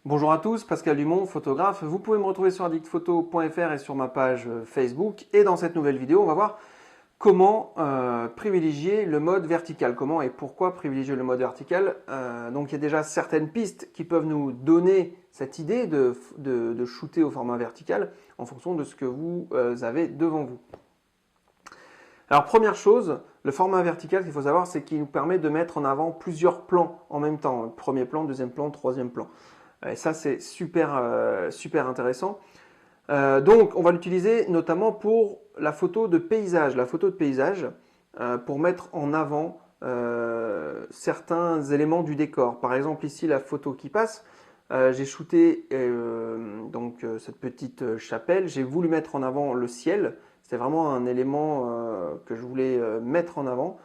Bonjour à tous, Pascal Dumont, photographe. Vous pouvez me retrouver sur addictphoto.fr et sur ma page Facebook. Et dans cette nouvelle vidéo, on va voir comment privilégier le mode vertical. Comment et pourquoi privilégier le mode vertical. Donc il y a déjà certaines pistes qui peuvent nous donner cette idée de shooter au format vertical en fonction de ce que vous avez devant vous. Alors première chose, le format vertical, ce qu'il faut savoir, c'est qu'il nous permet de mettre en avant plusieurs plans en même temps. Premier plan, deuxième plan, troisième plan. Et ça, c'est super intéressant. Donc, on va l'utiliser notamment pour la photo de paysage. La photo de paysage, pour mettre en avant certains éléments du décor. Par exemple, ici, la photo qui passe, j'ai shooté cette petite chapelle. J'ai voulu mettre en avant le ciel. C'était vraiment un élément que je voulais mettre en avant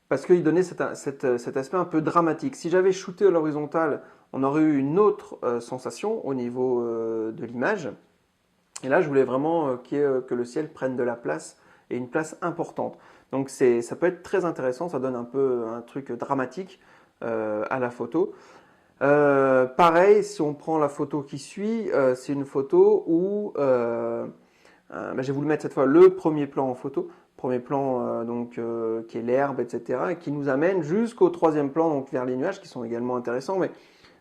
parce qu'il donnait cet aspect un peu dramatique. Si j'avais shooté à l'horizontale, on aurait eu une autre sensation au niveau de l'image. Et là, je voulais vraiment que le ciel prenne de la place et une place importante. Donc ça peut être très intéressant, ça donne un peu un truc dramatique à la photo. Pareil, si on prend la photo qui suit, c'est une photo où j'ai voulu mettre cette fois le premier plan en photo. Premier plan qui est l'herbe, etc. et qui nous amène jusqu'au troisième plan, donc vers les nuages qui sont également intéressants. Mais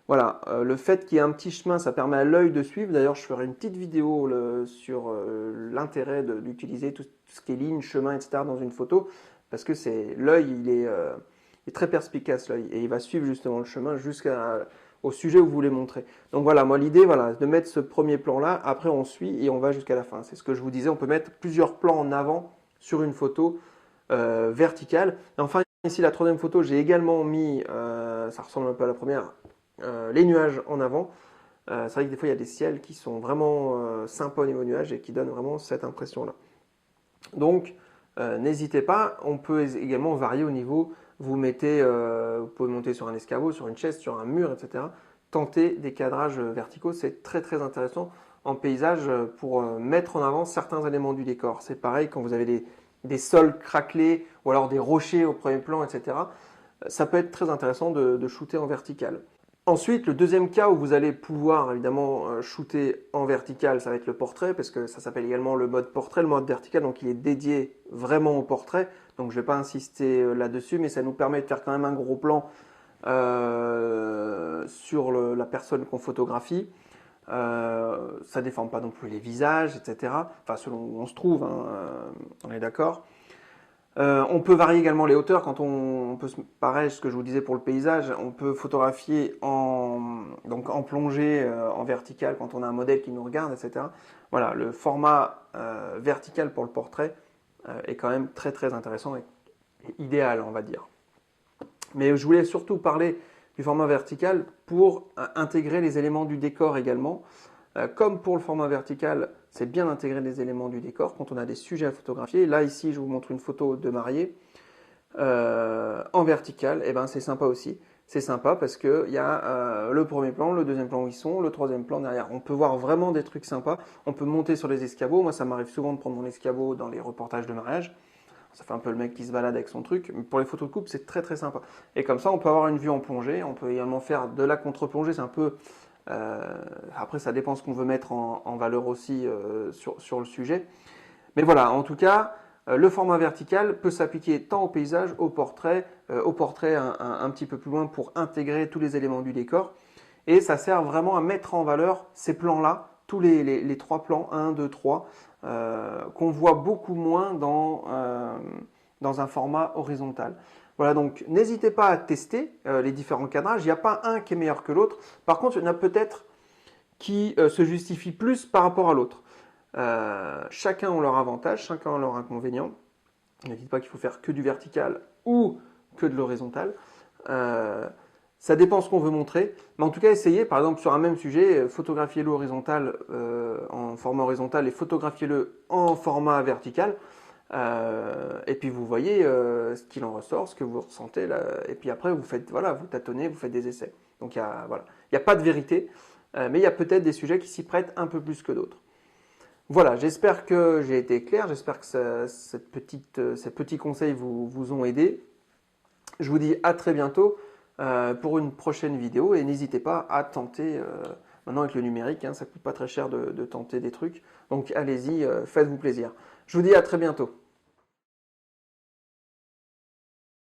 voilà, le fait qu'il y ait un petit chemin, ça permet à l'œil de suivre. D'ailleurs, je ferai une petite vidéo sur l'intérêt d'utiliser tout ce qui est ligne, chemin, etc. dans une photo, parce que l'œil, il est très perspicace, l'œil, et il va suivre justement le chemin jusqu'au sujet où vous voulez montrer. Donc voilà, moi l'idée, voilà, de mettre ce premier plan-là, après on suit et on va jusqu'à la fin. C'est ce que je vous disais, on peut mettre plusieurs plans en avant sur une photo verticale. Et enfin, ici, la troisième photo, j'ai également mis, ça ressemble un peu à la première, les nuages en avant. C'est vrai que des fois il y a des ciels qui sont vraiment sympas au niveau nuages et qui donnent vraiment cette impression-là. Donc n'hésitez pas, on peut également varier au niveau, vous pouvez monter sur un escabeau, sur une chaise, sur un mur, etc. Tenter des cadrages verticaux, c'est très très intéressant en paysage pour mettre en avant certains éléments du décor. C'est pareil quand vous avez des sols craquelés ou alors des rochers au premier plan, etc. Ça peut être très intéressant de shooter en vertical. Ensuite, le deuxième cas où vous allez pouvoir évidemment shooter en vertical, ça va être le portrait, parce que ça s'appelle également le mode portrait, le mode vertical, donc il est dédié vraiment au portrait. Donc je ne vais pas insister là-dessus, mais ça nous permet de faire quand même un gros plan sur la personne qu'on photographie. Ça ne déforme pas non plus les visages, etc. Enfin, selon où on se trouve, hein, on est d'accord. On peut varier également les hauteurs quand on peut, pareil, ce que je vous disais pour le paysage, on peut photographier en plongée, en vertical quand on a un modèle qui nous regarde, etc. Voilà, le format vertical pour le portrait est quand même très très intéressant et idéal, on va dire. Mais je voulais surtout parler du format vertical pour intégrer les éléments du décor également. Comme pour le format vertical, c'est bien d'intégrer les éléments du décor quand on a des sujets à photographier. Là, ici, je vous montre une photo de mariée en vertical. Et ben, c'est sympa aussi. C'est sympa parce qu'il y a le premier plan, le deuxième plan où ils sont, le troisième plan derrière. On peut voir vraiment des trucs sympas. On peut monter sur les escabeaux. Moi, ça m'arrive souvent de prendre mon escabeau dans les reportages de mariage. Ça fait un peu le mec qui se balade avec son truc. Mais pour les photos de couple, c'est très très sympa. Et comme ça, on peut avoir une vue en plongée. On peut également faire de la contre-plongée. C'est un peu... après, ça dépend ce qu'on veut mettre en valeur aussi sur le sujet. Mais voilà, en tout cas, le format vertical peut s'appliquer tant au paysage, au portrait un petit peu plus loin pour intégrer tous les éléments du décor. Et ça sert vraiment à mettre en valeur ces plans-là, tous les trois plans, 1, 2, 3, qu'on voit beaucoup moins dans un format horizontal. Voilà, donc n'hésitez pas à tester les différents cadrages. Il n'y a pas un qui est meilleur que l'autre. Par contre, il y en a peut-être qui se justifient plus par rapport à l'autre. Chacun a leur avantage, chacun a leur inconvénient. N'hésitez pas qu'il faut faire que du vertical ou que de l'horizontal. Ça dépend ce qu'on veut montrer. Mais en tout cas, essayez, par exemple, sur un même sujet, photographiez-le horizontal en format horizontal et photographiez-le en format vertical. Et puis vous voyez ce qu'il en ressort, ce que vous ressentez là, et puis après vous faites, voilà, vous tâtonnez, vous faites des essais. Donc il y a pas de vérité, mais il y a peut-être des sujets qui s'y prêtent un peu plus que d'autres. Voilà, j'espère que j'ai été clair, j'espère que ces petits conseils vous ont aidé. Je vous dis à très bientôt pour une prochaine vidéo. Et n'hésitez pas à tenter, maintenant avec le numérique, hein, ça coûte pas très cher de tenter des trucs. Donc allez-y, faites-vous plaisir. Je vous dis à très bientôt.